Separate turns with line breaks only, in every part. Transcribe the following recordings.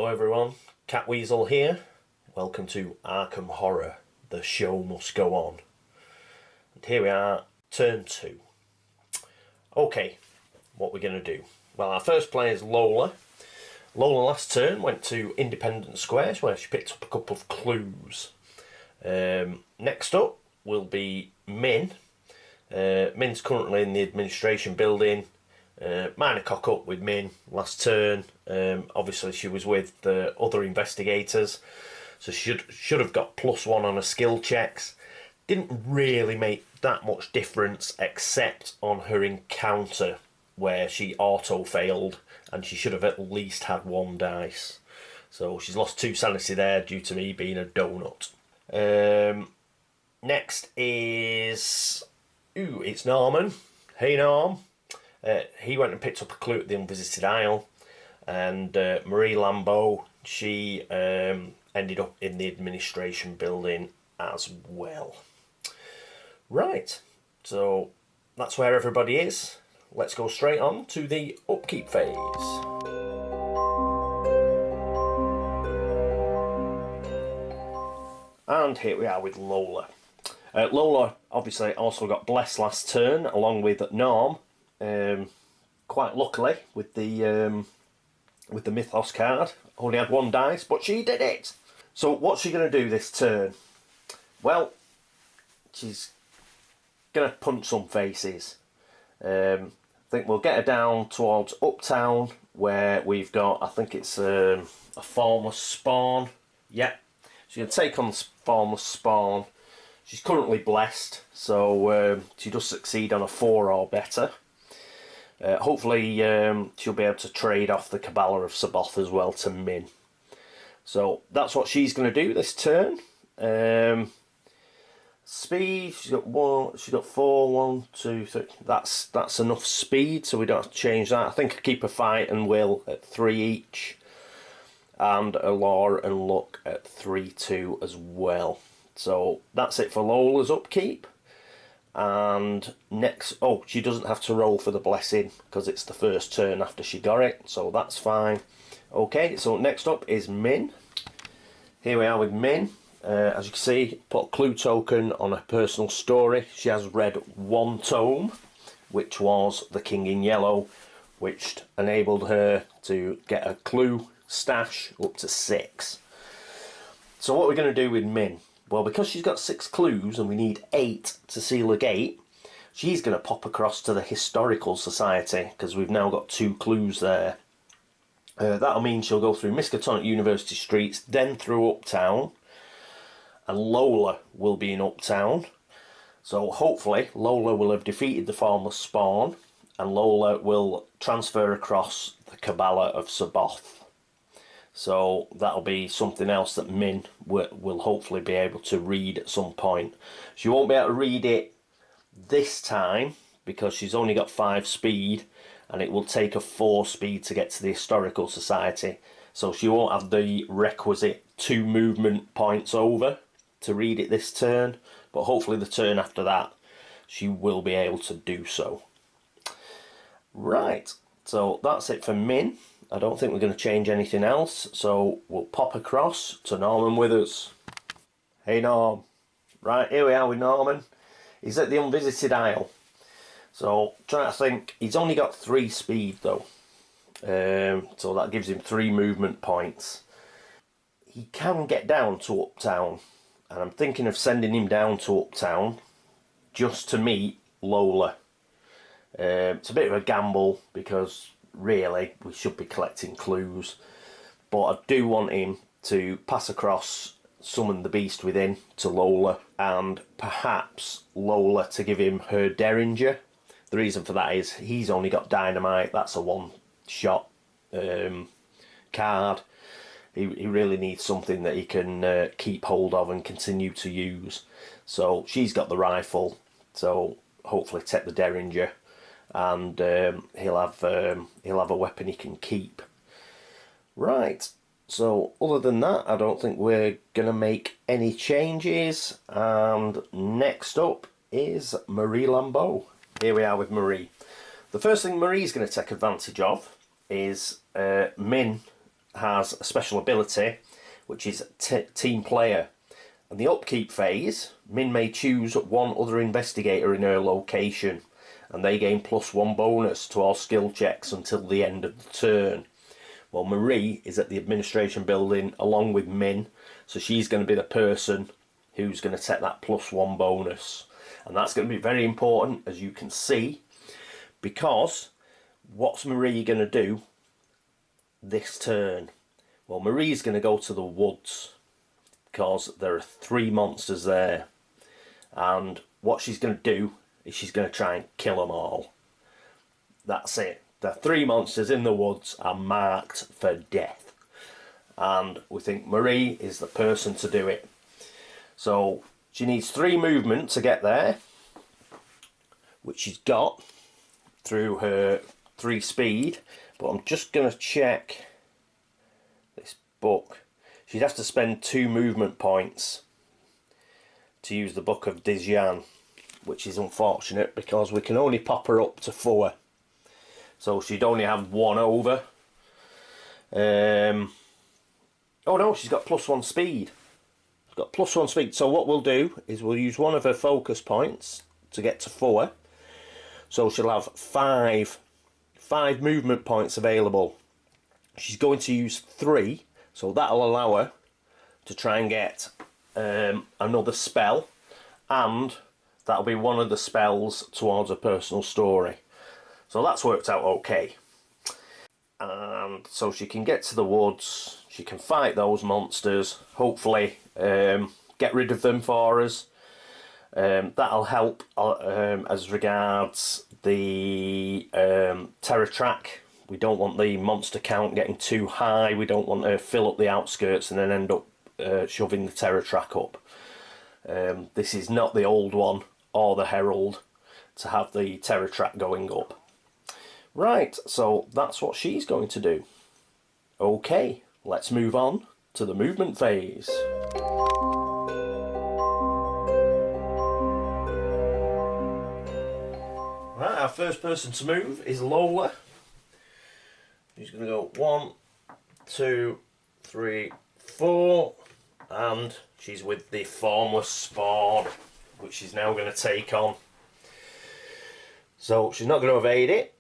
Hello everyone, Catweazle here. Welcome to Arkham Horror, the show must go on. And here we are, turn 2. Okay, what we're going to do. Well, our first player is Lola. Lola last turn went to Independence Squares where she picked up a couple of clues. Next up will be Min. Min's currently in the administration building. Minor cock up with Min last turn. Obviously she was with the other investigators, so she should have got +1 on her skill checks. Didn't really make that much difference except on her encounter where she auto failed and she should have at least had 1 dice. So she's lost 2 sanity there due to me being a donut. Next is it's Norman. Hey Norm. He went and picked up a clue at the Unvisited Isle, and Marie Lambeau, she ended up in the administration building as well. Right, so that's where everybody is. Let's go straight on to the Upkeep phase. And here we are with Lola. Lola obviously also got blessed last turn along with Norm. Quite luckily with the Mythos card, only had 1 dice, but she did it. So what's she going to do this turn? Well, she's going to punch some faces. I think we'll get her down towards Uptown where we've got, I think it's a Formless Spawn. Yep, she's going to take on the Formless Spawn. She's currently blessed, so she does succeed on a 4 or better. Hopefully she'll be able to trade off the Cabala of Saboth as well to Min. So that's what she's going to do this turn. Speed, she's got 4, 1, 2, 3. That's enough speed, so we don't have to change that. I think I keep a Fight and Will at 3 each, and a Law and Luck at 3, 2 as well. So that's it for Lola's upkeep. And next, she doesn't have to roll for the blessing because it's the first turn after she got it, so that's fine. Okay, so next up is Min. Here we are with Min. As you can see, put a clue token on her personal story. She has read 1 tome, which was The King in Yellow, which enabled her to get a clue stash up to 6. So what we're going to do with Min? Well, because she's got 6 clues and we need 8 to seal a gate, she's going to pop across to the Historical Society because we've now got 2 clues there. That'll mean she'll go through Miskatonic University streets, then through Uptown, and Lola will be in Uptown. So hopefully Lola will have defeated the Formless Spawn and Lola will transfer across the Cabala of Saboth. So that'll be something else that Min will hopefully be able to read at some point. She won't be able to read it this time because she's only got 5 speed and it will take her 4 speed to get to the Historical Society. So she won't have the requisite 2 movement points over to read it this turn. But hopefully the turn after that she will be able to do so. Right, so that's it for Min. I don't think we're going to change anything else, so we'll pop across to Norman with us. Hey Norm. Right, here we are with Norman. He's at the Unvisited Isle. So, trying to think, he's only got 3 speed though. So that gives him 3 movement points. He can get down to Uptown, and I'm thinking of sending him down to Uptown just to meet Lola. It's a bit of a gamble because really we should be collecting clues, but I do want him to pass across, summon the beast within to Lola, and perhaps Lola to give him her Derringer. The reason for that is he's only got dynamite. That's a 1-shot card. He really needs something that he can keep hold of and continue to use. So she's got the rifle, so hopefully take the Derringer, and he'll have a weapon he can keep. Right, so other than that I don't think we're gonna make any changes. And next up is Marie Lambeau. Here we are with Marie. The first thing Marie's going to take advantage of is Min has a special ability, which is Team Player. And the Upkeep phase, Min may choose one other investigator in her location, and they gain +1 bonus to all skill checks until the end of the turn. Well, Marie is at the administration building along with Min, so she's going to be the person who's going to take that +1 bonus. And that's going to be very important, as you can see, because what's Marie going to do this turn? Well, Marie's going to go to the woods because there are 3 monsters there, and what she's going to do is she's going to try and kill them all. That's it. The 3 monsters in the woods are marked for death, and we think Marie is the person to do it. So she needs 3 movement to get there, which she's got through her 3 speed, but I'm just going to check this book. She'd have to spend 2 movement points to use the Book of Deja, which is unfortunate because we can only pop her up to 4. So she'd only have 1 over. Oh no, she's got +1 speed. She's got +1 speed. So what we'll do is we'll use one of her focus points to get to 4. So she'll have 5 movement points available. She's going to use 3, so that'll allow her to try and get another spell, and that'll be one of the spells towards a personal story. So that's worked out okay. And so she can get to the woods, she can fight those monsters, hopefully get rid of them for us. That'll help as regards the terror track. We don't want the monster count getting too high. We don't want to fill up the outskirts and then end up shoving the terror track up. This is not the old one or the Herald to have the terror track going up. Right, so that's what she's going to do. Okay, let's move on to the movement phase. Right, our first person to move is Lola. She's going to go 1, 2, 3, 4, and she's with the Formless Spawn, which she's now going to take on. So she's not going to evade it.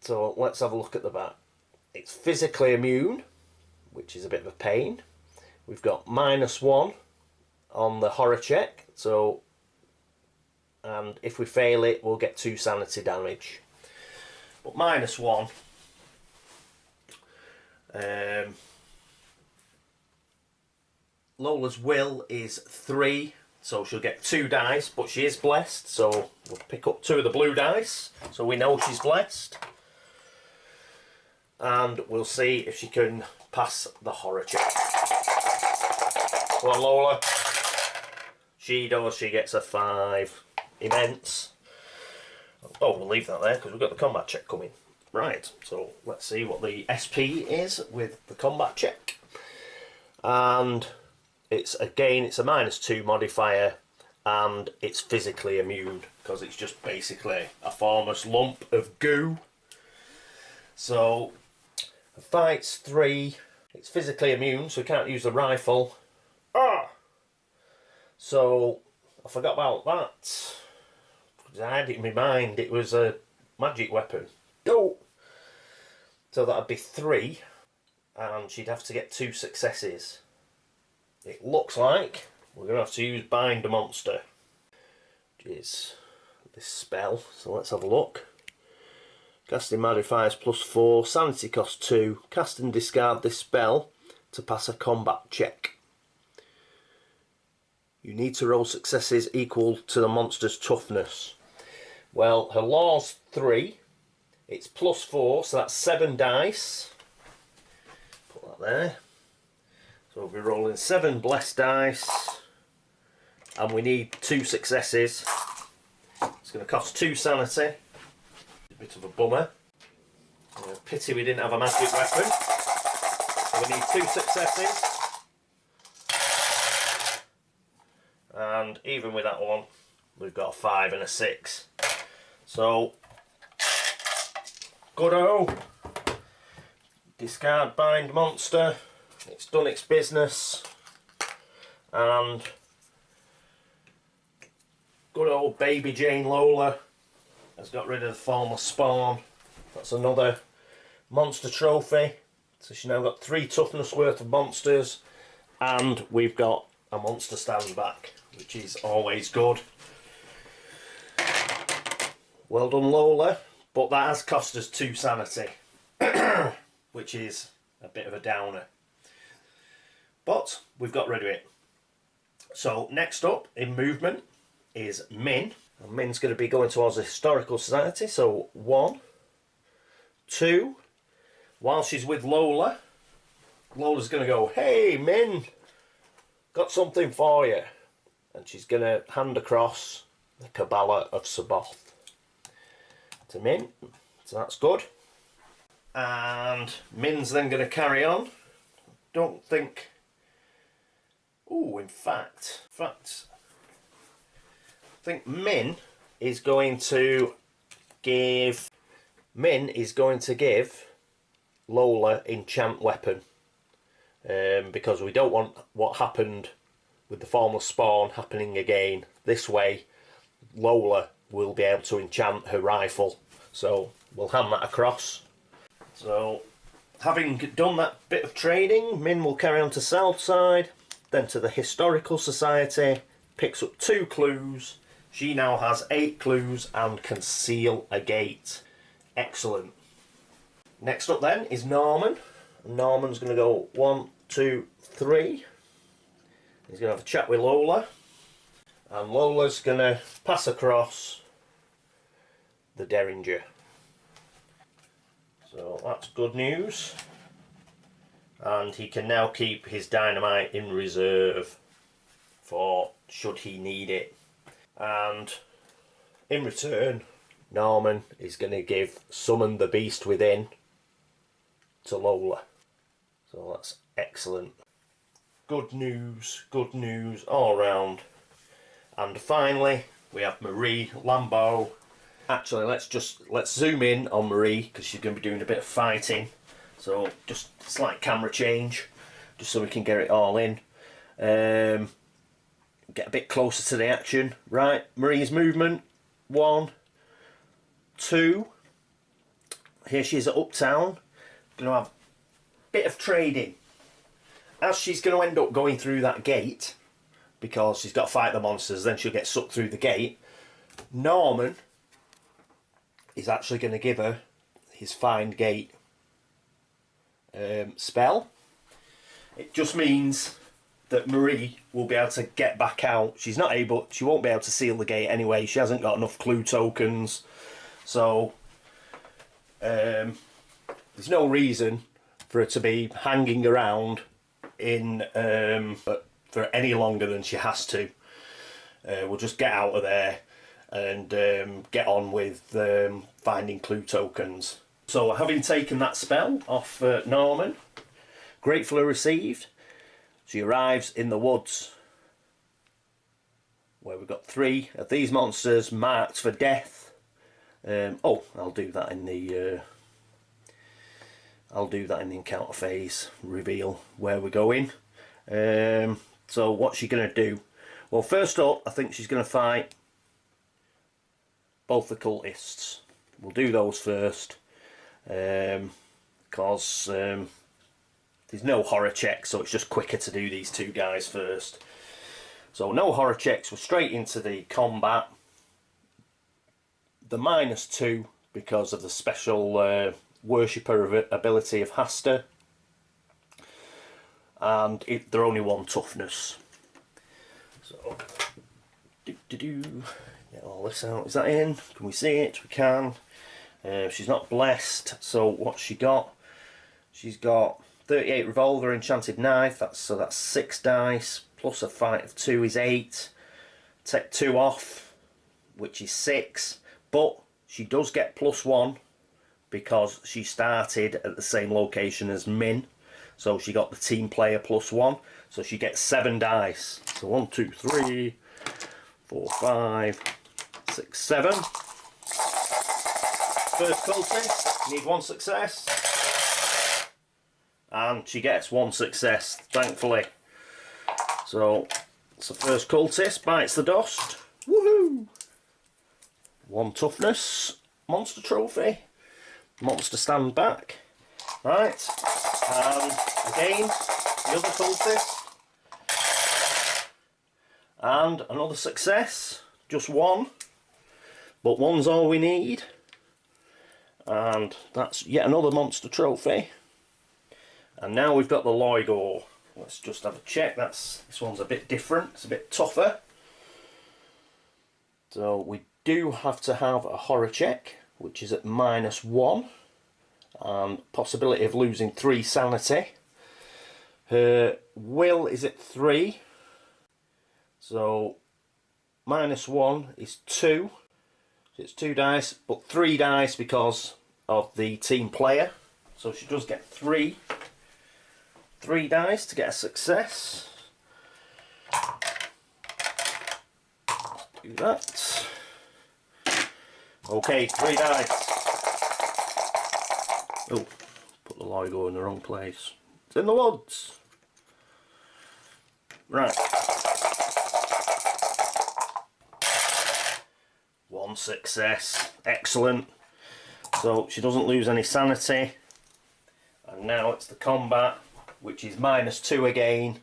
So let's have a look at the back. It's physically immune, which is a bit of a pain. We've got -1 on the horror check, so and if we fail it, we'll get 2 sanity damage. But -1. Lola's will is 3, so she'll get 2 dice, but she is blessed, so we'll pick up 2 of the blue dice, so we know she's blessed. And we'll see if she can pass the horror check. Come on, Lola. She does, she gets a 5. Immense. Oh, we'll leave that there because we've got the combat check coming. Right, so let's see what the SP is with the combat check. And it's a -2 modifier, and it's physically immune because it's just basically a formless lump of goo. So fight's 3. It's physically immune, so we can't use the rifle. So I forgot about that. I had it in my mind. It was a magic weapon. Oh! So that'd be 3, and she'd have to get 2 successes. It looks like we're going to have to use Bind a Monster, which is this spell. So let's have a look. Casting modifiers +4, sanity cost 2. Cast and discard this spell to pass a combat check. You need to roll successes equal to the monster's toughness. Well, her law's 3. It's +4, so that's 7 dice. Put that there. So we'll be rolling 7 blessed dice, and we need 2 successes. It's going to cost 2 sanity. A bit of a bummer. Pity we didn't have a magic weapon. So we need 2 successes. And even with that one, we've got a 5 and a 6. So, good-o. discard bind monster. It's done its business, and good old baby Jane Lola has got rid of the formless spawn. That's another monster trophy. So she's now got 3 toughness worth of monsters, and we've got a monster stand back, which is always good. Well done, Lola, but that has cost us 2 sanity, which is a bit of a downer. But we've got rid of it. So next up in movement is Min. And Min's going to be going towards the Historical Society. So 1, 2. While she's with Lola, Lola's going to go, "Hey Min, got something for you." And she's going to hand across the Kabbalah of Sabaoth to Min. So that's good. And Min's then going to carry on. Don't think... Oh, in fact, I think Min is going to give Lola enchant weapon, because we don't want what happened with the formless spawn happening again. This way Lola will be able to enchant her rifle, so we'll hand that across. So having done that bit of trading, Min will carry on to Southside, then to the Historical Society, picks up 2 clues. She now has 8 clues and can seal a gate. Excellent. Next up then is Norman. Norman's going to go 1, 2, 3. He's going to have a chat with Lola. And Lola's going to pass across the Derringer. So that's good news. And he can now keep his dynamite in reserve for should he need it. And in return, Norman is going to summon the beast within to Lola. So that's excellent. Good news all round. And finally, we have Marie Lambeau. Actually, let's zoom in on Marie, because she's going to be doing a bit of fighting. So just a slight camera change, just so we can get it all in. Get a bit closer to the action. Right, Marie's movement. 1, 2. Here she is at Uptown. Going to have a bit of trading. As she's going to end up going through that gate, because she's got to fight the monsters, then she'll get sucked through the gate. Norman is actually going to give her his Find Gate spell. It just means that Marie will be able to get back out. She won't be able to seal the gate anyway. She hasn't got enough clue tokens, so there's no reason for her to be hanging around in for any longer than she has to. We'll just get out of there and get on with finding clue tokens. So having taken that spell off Norman, gratefully received, she arrives in the woods, where we've got 3 of these monsters marked for death. I'll do that in the encounter phase reveal where we're going. So what's she going to do? Well, first up, I think she's going to fight both the cultists. We'll do those first, because there's no horror checks, so it's just quicker to do these 2 guys first. So no horror checks, we're straight into the combat. The -2 because of the special worshipper ability of Hasta, and they're only 1 toughness. So get all this out. Is that in? Can we see it? We can. She's not blessed, so what's she got? She's got 38 revolver, enchanted knife, that's 6 dice, plus a fight of 2 is 8. Take 2 off, which is 6, but she does get +1 because she started at the same location as Min, so she got the team player +1, so she gets 7 dice. So 1, 2, 3, 4, 5, 6, 7. First cultist, need 1 success. and she gets 1 success, thankfully. So it's the first cultist, bites the dust. Woohoo! 1 toughness, monster trophy, monster stand back. Right, and again, the other cultist. And another success, just 1, but 1's all we need. And that's yet another monster trophy. And now we've got the Loigor. Let's just have a check. This one's a bit different, it's a bit tougher. So we do have to have a horror check, which is at -1, and possibility of losing 3 sanity. Her will is at 3. So -1 is 2, so it's 2 dice, but 3 dice because of the team player. So she does get 3 dice to get a success. Do that. Okay, 3 dice. Oh, put the logo in the wrong place. It's in the woods. Right. 1 success, excellent. So she doesn't lose any sanity. And now it's the combat, which is -2 again,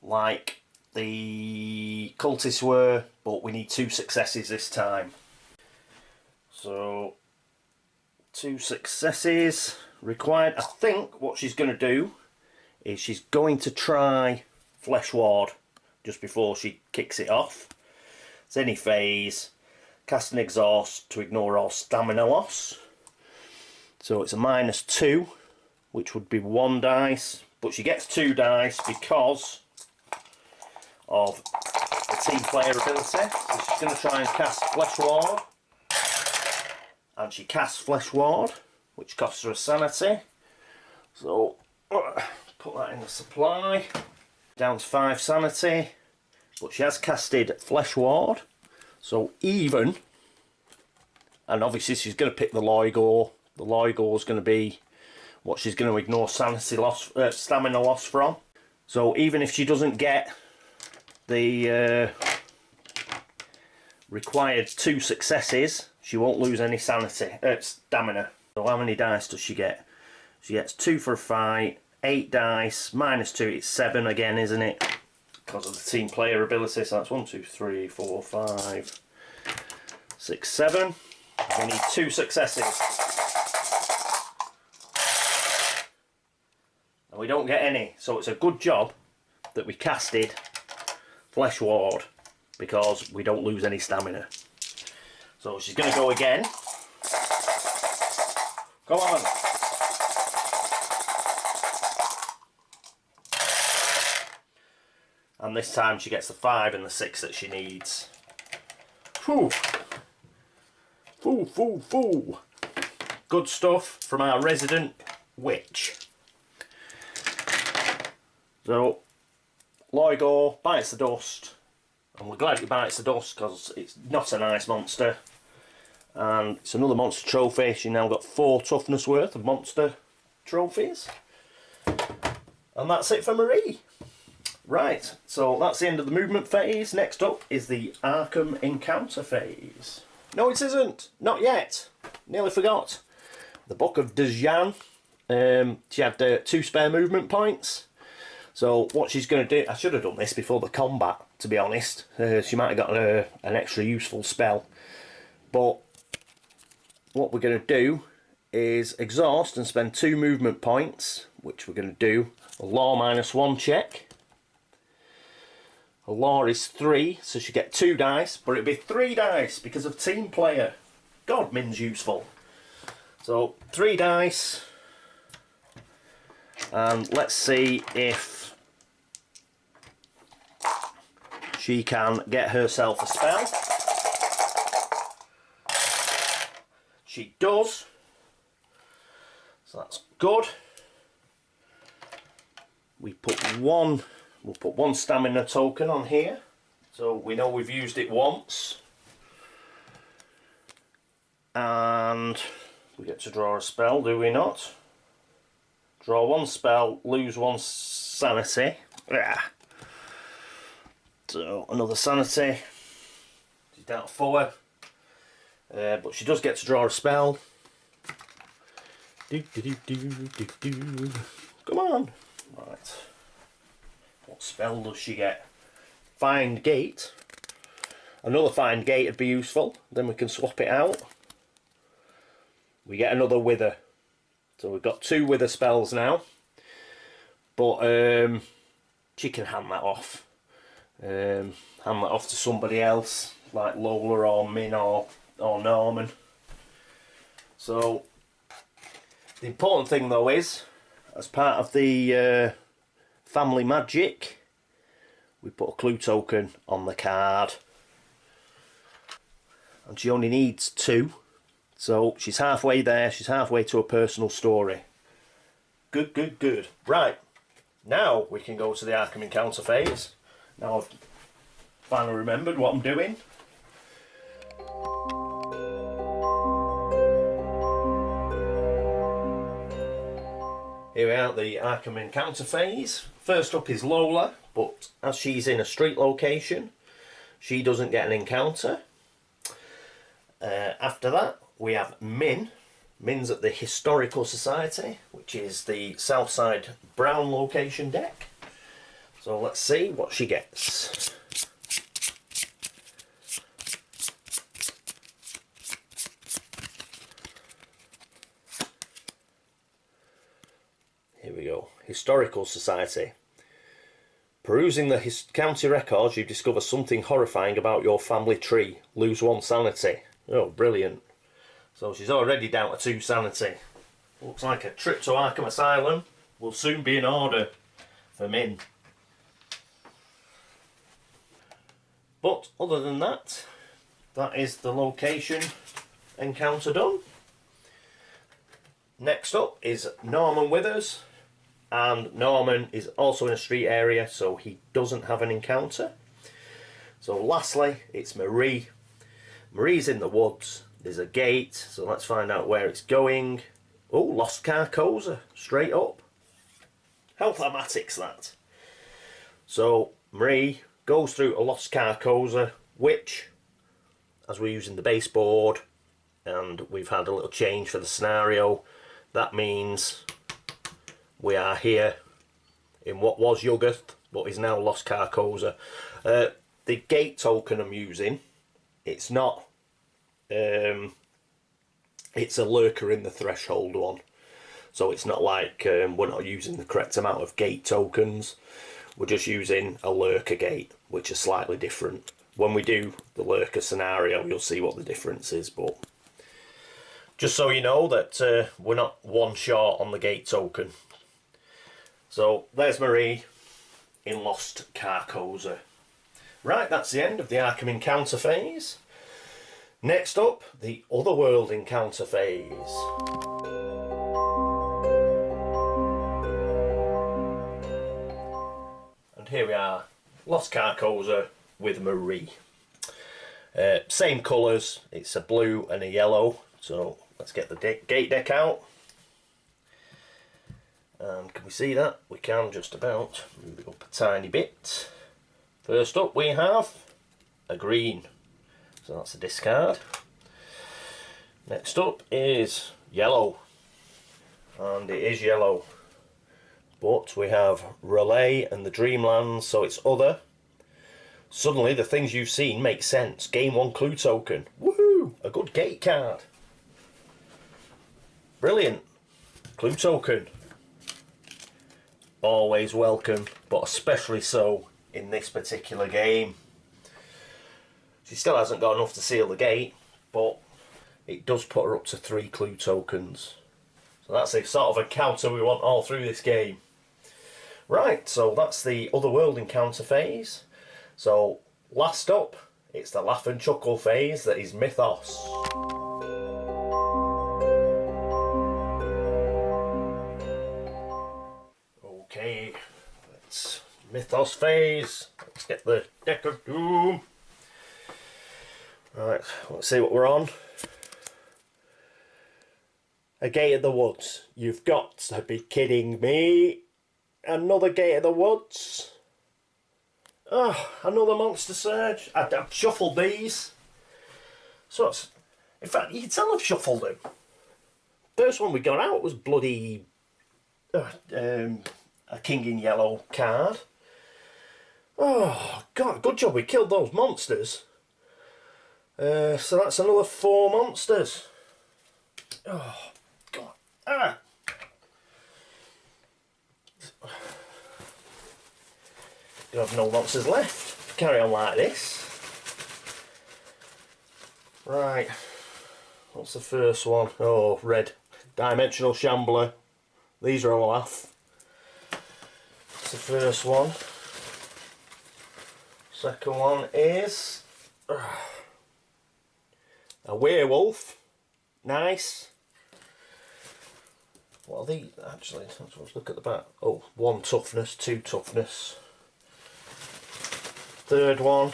like the cultists were, but we need 2 successes this time. So 2 successes required. I think what she's going to do is she's going to try Flesh Ward just before she kicks it off. It's any phase. Cast an exhaust to ignore all stamina loss. So it's a -2, which would be 1 dice, but she gets 2 dice because of the team player ability. So she's going to try and cast Flesh Ward, and she casts Flesh Ward, which costs her a sanity. So put that in the supply. Down to 5 sanity, but she has casted Flesh Ward. So even, and obviously she's going to pick the Loigor. The Loigor is going to be what she's going to ignore sanity loss, stamina loss from. So even if she doesn't get the required 2 successes, she won't lose any sanity, stamina. So how many dice does she get? She gets 2 for a fight, 8 dice, -2, it's 7 again, isn't it? Because of the team player ability. So that's 1, 2, 3, 4, 5, 6, 7. We need 2 successes. And we don't get any. So it's a good job that we casted Flesh Ward, because we don't lose any stamina. So she's going to go again. Come on. And this time she gets the 5 and the 6 that she needs. Whew. Foo. Good stuff from our resident witch. So, Loigor bites the dust. And we're glad it bites the dust because it's not a nice monster. And it's another monster trophy. She now got 4 toughness worth of monster trophies. And that's it for Marie. Right, so that's the end of the movement phase. Next up is the Arkham Encounter phase. No, it isn't. Not yet. Nearly forgot. The Book of Deja. She had 2 spare movement points. So what she's going to do... I should have done this before the combat, to be honest. She might have got an extra useful spell. But what we're going to do is exhaust and spend 2 movement points, which we're going to do a law -1 check. Her law is 3, so she get 2 dice, but it'll be 3 dice because of team player. God, Min's useful. So 3 dice, and let's see if she can get herself a spell. She does, so that's good. We put one. We'll put 1 stamina token on here, so we know we've used it once. And we get to draw a spell, do we not? Draw 1 spell, lose 1 sanity. Yeah. So another sanity. She's down to 4. But she does get to draw a spell. Come on. Right. What spell does she get? Find Gate. Another Find Gate would be useful. Then we can swap it out. We get another Wither. So we've got 2 Wither spells now. But she can hand that off. Hand that off to somebody else, like Lola or Min or Norman. So the important thing though is, as part of the family magic, we put a clue token on the card. And she only needs 2. So she's halfway there, she's halfway to a personal story. Good, good, good. Right, now we can go to the Arkham Encounter phase. Now I've finally remembered what I'm doing. Here we are at the Arkham Encounter phase. First up is Lola, but as she's in a street location, she doesn't get an encounter. After that, we have Min. Min's at the Historical Society, which is the Southside Brown location deck. So let's see what she gets. Here we go. Historical Society. Perusing the county records, you discover something horrifying about your family tree. Lose 1 sanity. Oh, brilliant. So she's already down to 2 sanity. Looks like a trip to Arkham Asylum will soon be in order for Min. But other than that, that is the location encounter done. Next up is Norman Withers. And Norman is also in a street area, so he doesn't have an encounter. So lastly, it's Marie. Marie's in the woods. There's a gate, so let's find out where it's going. Oh, Lost Carcosa, straight up. How thematic's that? So Marie goes through a Lost Carcosa, which, as we're using the baseboard, and we've had a little change for the scenario, that means we are here in what was Yuggoth, but is now Lost Carcosa. The gate token I'm using, it's not, it's a lurker in the threshold one. So it's not like we're not using the correct amount of gate tokens. We're just using a lurker gate, which is slightly different. When we do the lurker scenario, you'll see what the difference is, but just so you know that we're not 1 short on the gate token. So there's Marie in Lost Carcosa. Right, that's the end of the Arkham Encounter phase. Next up, the Otherworld Encounter phase. And here we are, Lost Carcosa with Marie. Same colours, it's a blue and a yellow. So let's get the gate deck out. And can we see that? We can just about. Move it up a tiny bit. First up we have a green. So that's a discard. Next up is yellow. And it is yellow. But we have Relay and the Dreamlands, so it's other. Suddenly the things you've seen make sense. Gain 1 clue token. Woohoo! A good gate card. Brilliant. Clue token. Always welcome, but especially so in this particular game. She still hasn't got enough to seal the gate, but it does put her up to 3 clue tokens. So that's the sort of encounter we want all through this game. Right, so that's the Otherworld Encounter phase. So last up, it's the Laugh and Chuckle phase that is Mythos. Okay, let's Mythos phase. Let's get the deck of doom. Right, let's see what we're on. A Gate of the Woods. You've got to be kidding me. Another Gate of the Woods. Oh, another Monster Surge. I've shuffled these. So it's, in fact, you can tell I've shuffled them. First one we got out was bloody a King in Yellow card. Oh, God, good job we killed those monsters. So that's another 4 monsters. Oh, God. Ah! Gonna have no monsters left. Carry on like this. Right. What's the first one? Oh, red. Dimensional Shambler. These are a laugh. That's the first one. Second one is a werewolf. Nice. What are these? Actually, let's look at the back. Oh, 1 toughness, 2 toughness. Third one.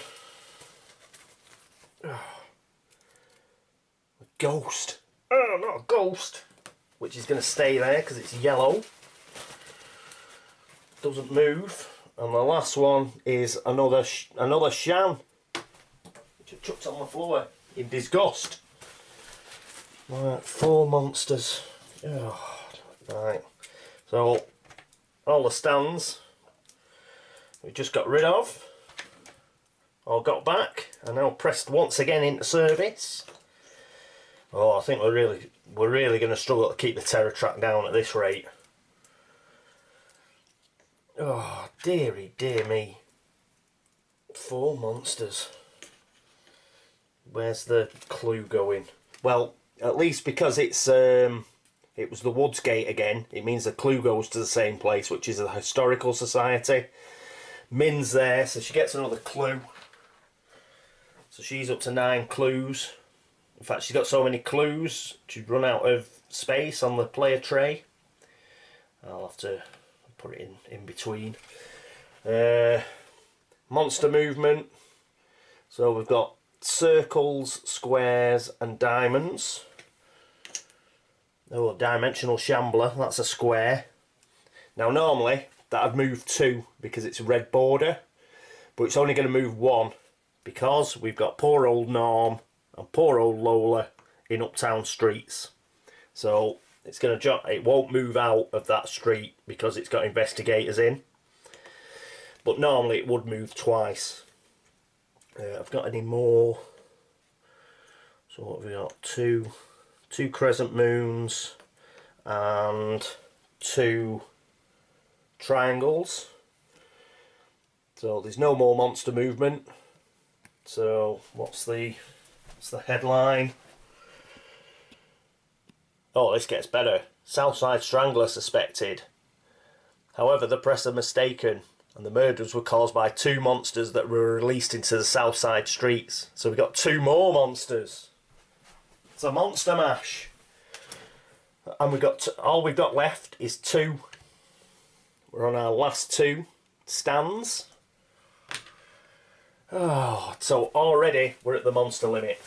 A ghost. Oh, not a ghost. Which is going to stay there because it's yellow. Doesn't move. And the last one is another Shan, which I chucked on the floor in disgust. Right, 4 monsters. Oh, right. So all the stands we just got rid of, all got back, and now pressed once again into service. Oh, I think we're really going to struggle to keep the terror track down at this rate. Oh, dearie, dear me. 4 monsters. Where's the clue going? Well, at least because it was the Woods Gate again, it means the clue goes to the same place, which is the Historical Society. Min's there, so she gets another clue. So she's up to 9 clues. In fact, she's got so many clues, she'd run out of space on the player tray. I'll have to put it in between. Monster movement. So we've got circles, squares and diamonds. Oh, Dimensional Shambler, that's a square. Now normally that'd move 2 because it's a red border, but it's only going to move 1 because we've got poor old Norm and poor old Lola in Uptown streets. So it's going to it won't move out of that street because it's got investigators in. But normally it would move twice. I've got any more. So what have we got? Two crescent moons and 2 triangles. So there's no more monster movement. So what's the headline? Oh, this gets better. Southside Strangler suspected. However, the press are mistaken, and the murders were caused by 2 monsters that were released into the Southside streets. So we've got 2 more monsters. It's a monster mash. And all we've got left is 2. We're on our last 2 stands. Oh, so already we're at the monster limit.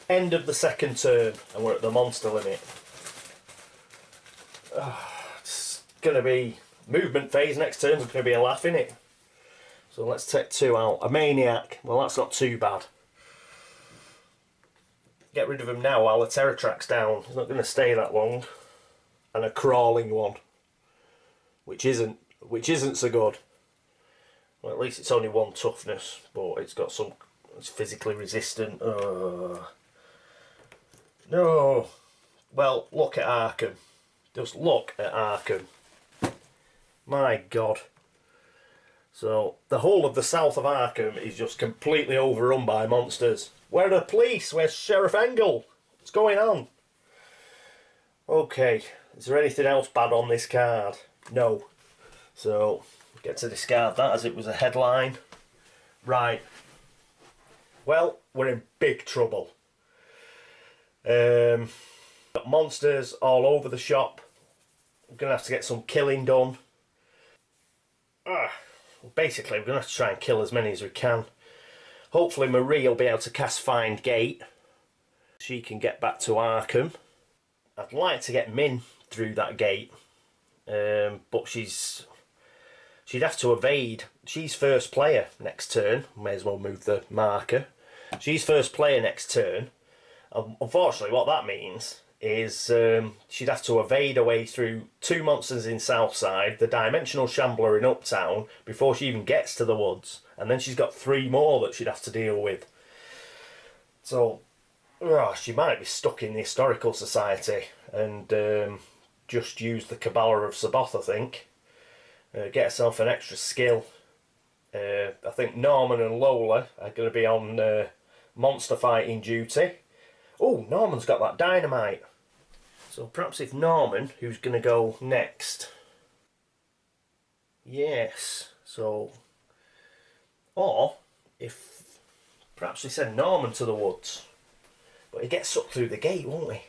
End of the second turn and we're at the monster limit. Oh, it's going to be movement phase. Next turn's going to be a laugh, innit? So let's take 2 out. A maniac. Well, that's not too bad. Get rid of him now while the terror track's down. He's not going to stay that long. And a crawling one, which isn't so good. Well, at least it's only 1 toughness, but it's got some. It's physically resistant. No. Well, look at Arkham. Just look at Arkham. My God. So the whole of the south of Arkham is just completely overrun by monsters. Where are the police? Where's Sheriff Engel? What's going on? Okay, is there anything else bad on this card? No. So, get to discard that as it was a headline. Right. Well, we're in big trouble. Got monsters all over the shop. We're going to have to get some killing done. Basically, we're going to have to try and kill as many as we can. Hopefully Marie will be able to cast Find Gate. She can get back to Arkham. I'd like to get Min through that gate, but she'd have to evade. She's first player next turn. May as well move the marker. She's first player next turn. Unfortunately, what that means is she'd have to evade her way through 2 monsters in Southside, the Dimensional Shambler in Uptown, before she even gets to the woods. And then she's got 3 more that she'd have to deal with. So, she might be stuck in the Historical Society and just use the Kabbalah of Sabath, I think. Get herself an extra skill. I think Norman and Lola are going to be on monster fighting duty. Oh, Norman's got that dynamite. So perhaps if Norman, who's going to go next. Yes, so... Or, if... Perhaps we send Norman to the woods. But he gets sucked through the gate, won't he?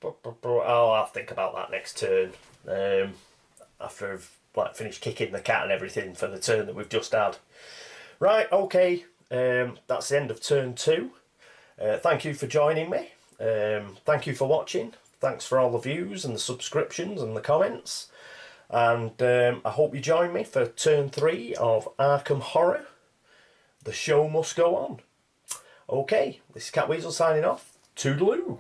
I'll think about that next turn. After I've finished kicking the cat and everything for the turn that we've just had. Right, okay. That's the end of turn 2. Thank you for joining me. Thank you for watching. Thanks for all the views and the subscriptions and the comments. And I hope you join me for turn 3 of Arkham Horror. The show must go on. Okay, this is Catweazle signing off. Toodaloo.